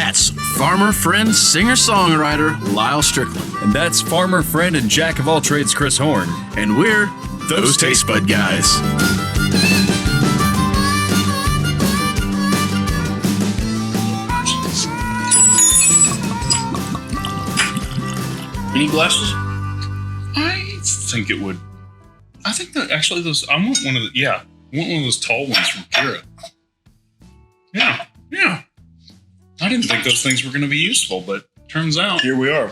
That's farmer, friend, singer-songwriter Lyal Strickland. And that's farmer, friend, and jack of all trades Chris Horn. And we're those Tastebud guys. Any glasses? I think it would. I think that actually I want one of those tall ones from Kira. Yeah. I didn't think those things were going to be useful, but turns out Here we are.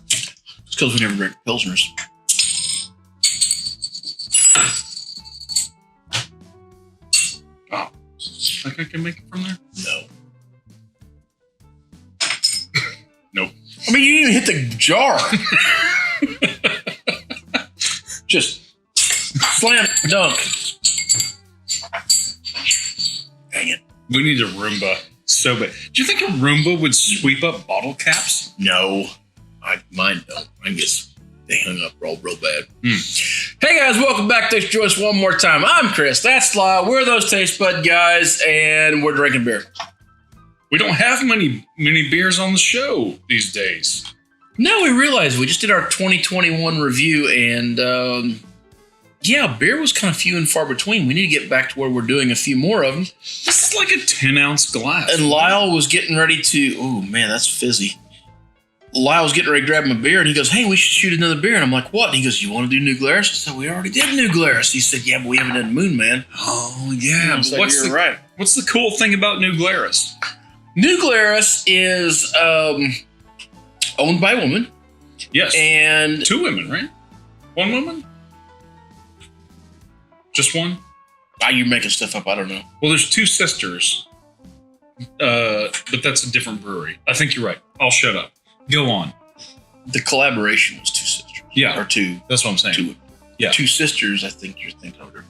It's because we never drink Pilsners. Oh, think I can make it from there? No. Nope. I mean, you didn't even hit the jar. Just slam dunk. Dang it. We need a Roomba so bad. Do you think a Roomba would sweep up bottle caps? No. Mine don't. I guess they hung up real bad. Hey guys, welcome back to Joyce one more time. I'm Chris. That's Lyal. We're those Tastebud guys, and we're drinking beer. We don't have many beers on the show these days. No, we realized we just did our 2021 review, and beer was kind of few and far between. We need to get back to where we're doing a few more of them. This is like a 10-ounce glass. And Lyal was getting ready to, oh man, that's fizzy. Lyal was getting ready to grab him a beer, and he goes, hey, we should shoot another beer. And I'm like, what? And he goes, you want to do New Glarus? I said, we already did New Glarus. He said, yeah, but we haven't done Moonman. Oh, yeah. I said, you're right. What's the cool thing about New Glarus? New Glarus is owned by a woman. Yes. And 2 women, right? 1 woman? Just one? You're making stuff up. I don't know. Well, there's 2 sisters, but that's a different brewery. I think you're right. I'll shut up. Go on. The collaboration was 2 sisters. Yeah. Or 2. That's what I'm saying. 2. Yeah. 2 sisters, I think you're thinking of. Am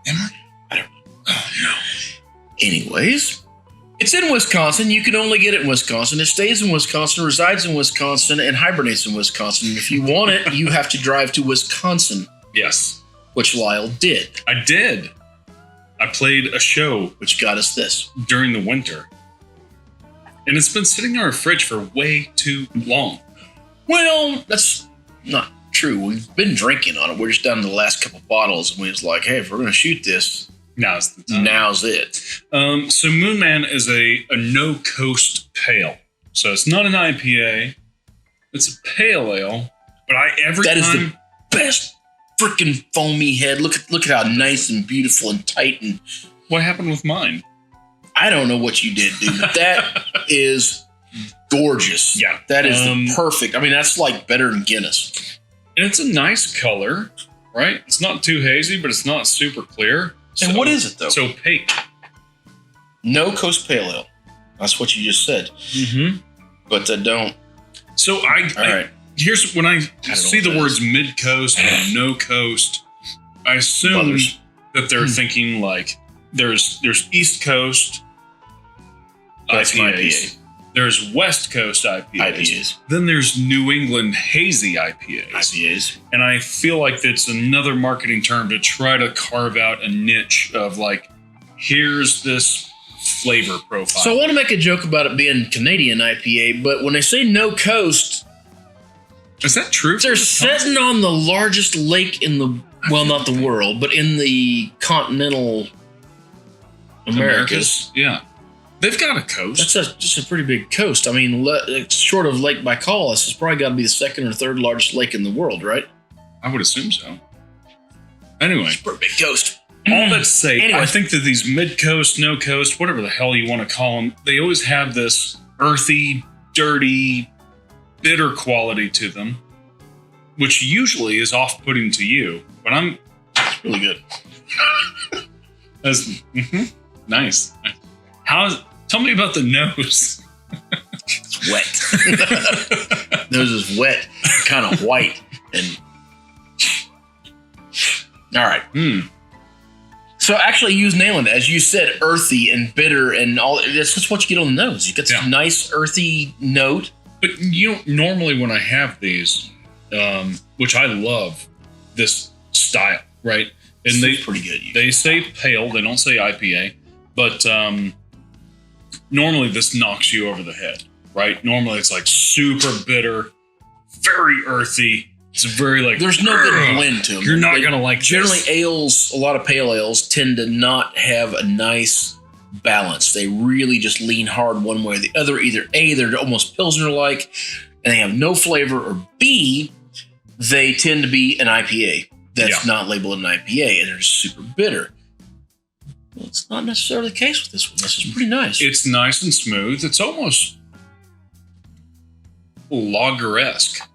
I? I don't know. Oh, no. Anyways, it's in Wisconsin. You can only get it in Wisconsin. It stays in Wisconsin, resides in Wisconsin, and hibernates in Wisconsin. And if you want it, you have to drive to Wisconsin. Yes. Which Lyal did. I did. I played a show Which got us this. during the winter. And it's been sitting in our fridge for way too long. Well, that's not true. We've been drinking on it. We're just down to the last couple bottles. And we was like, hey, if we're going to shoot this, Now's the time. now's it. So Moonman is a no-coast pale. So it's not an IPA. It's a pale ale. But That is the best freaking foamy head. Look at how nice and beautiful and tight. And What happened with mine? I don't know what you did, dude, but that is gorgeous. Yeah. That is the perfect. I mean, that's like better than Guinness. And it's a nice color, right? It's not too hazy, but it's not super clear. And what is it, though? So opaque. No Coast Pale Ale. That's what you just said. Mm-hmm. But don't. So All right. Here's when I see the what that words mid-coast and no-coast, I assume Brothers. that they're thinking like there's East Coast That's my IPAs. There's West Coast IPAs. IPAs. Then there's New England hazy IPAs. IPAs. And I feel like it's another marketing term to try to carve out a niche of like, here's this flavor profile. So I want to make a joke about it being Canadian IPA, but when they say no coast, is that true? they're sitting on the largest lake in the, well, not the world, but in the continental Americas. Yeah. They've got a coast. That's just a pretty big coast. I mean, short of Lake Baikal, it's probably got to be the 2nd or 3rd largest lake in the world, right? I would assume so. Anyway, It's a pretty big coast. all that to say, Anyway. I think that these mid-coast, no-coast, whatever the hell you want to call them, they always have this earthy, dirty, bitter quality to them, which usually is off-putting to you. But It's really good. Nice. Tell me about the nose. It's wet. Nose is wet, kind of white, and all right. So actually, you was nailing it. As you said, earthy and bitter and all. That's just what you get on the nose. You get this nice earthy note. But you know, normally when I have these, which I love this style, right? And It's pretty good. They say pale. They don't say IPA, but normally this knocks you over the head, right? Normally it's like super bitter, very earthy. It's very like there's no good blend to them. You're not gonna like generally this. ales. A lot of pale ales tend to not have a nice balance. They really just lean hard one way or the other. Either A, they're almost Pilsner like, and they have no flavor, or B, they tend to be an IPA that's not labeled an IPA and they're just super bitter. Well, it's not necessarily the case with this one. This is pretty nice. It's nice and smooth. It's almost lager-esque.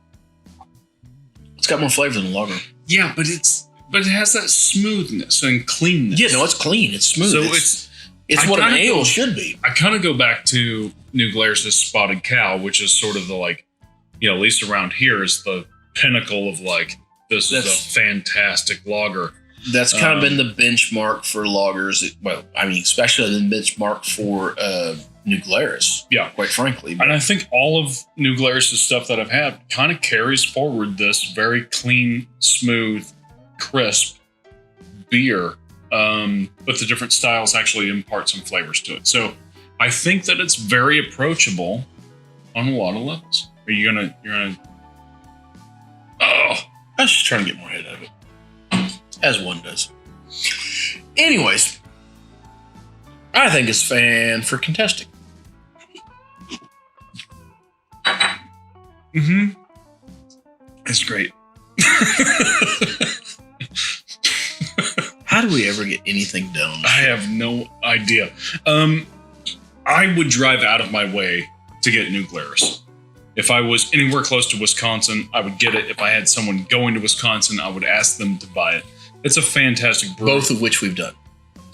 It's got more flavor than a lager. Yeah, but it has that smoothness and cleanness. Yeah, no, it's clean. It's smooth. So it's what an ale should be. I kind of go back to New Glarus' Spotted Cow, which is sort of the like, at least around here is the pinnacle of like, this is a fantastic lager. That's kind of been the benchmark for lagers. Well, I mean, especially the benchmark for New Glarus. Yeah. Quite frankly. And I think all of New Glarus' stuff that I've had kind of carries forward this very clean, smooth, crisp beer. But the different styles actually impart some flavors to it. So I think that it's very approachable on a lot of levels. You're gonna. Oh, I was just trying to get more head out of it. As one does. Anyways, I think it's fan-freaking-tastic. Mm-hmm. It's great. How do we ever get anything done? I have no idea. I would drive out of my way to get New Glarus. If I was anywhere close to Wisconsin, I would get it. If I had someone going to Wisconsin, I would ask them to buy it. It's a fantastic brewery. Both of which we've done.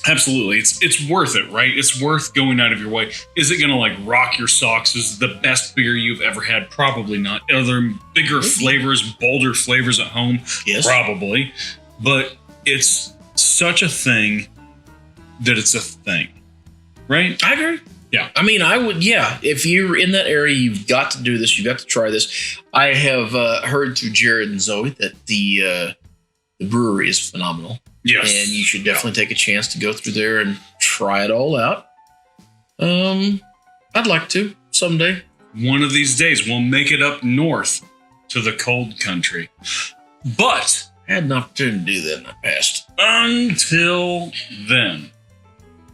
Absolutely. It's worth it, right? It's worth going out of your way. Is it going to like rock your socks? Is it the best beer you've ever had? Probably not. Are there bigger flavors, bolder flavors at home? Yes. Probably. But it's such a thing that it's a thing, right? I agree. Yeah. I mean, I would, if you're in that area, you've got to do this. You've got to try this. I have heard through Jared and Zoe that the brewery is phenomenal. Yes. And you should definitely take a chance to go through there and try it all out. I'd like to someday. One of these days, we'll make it up north to the cold country. But I had an opportunity to do that in the past. Until then.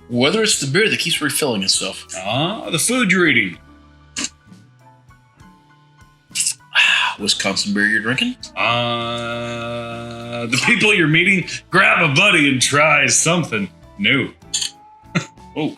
Whether it's the beer that keeps refilling itself. The food you're eating. Wisconsin beer you're drinking. The people you're meeting, grab a buddy and try something new. Oh.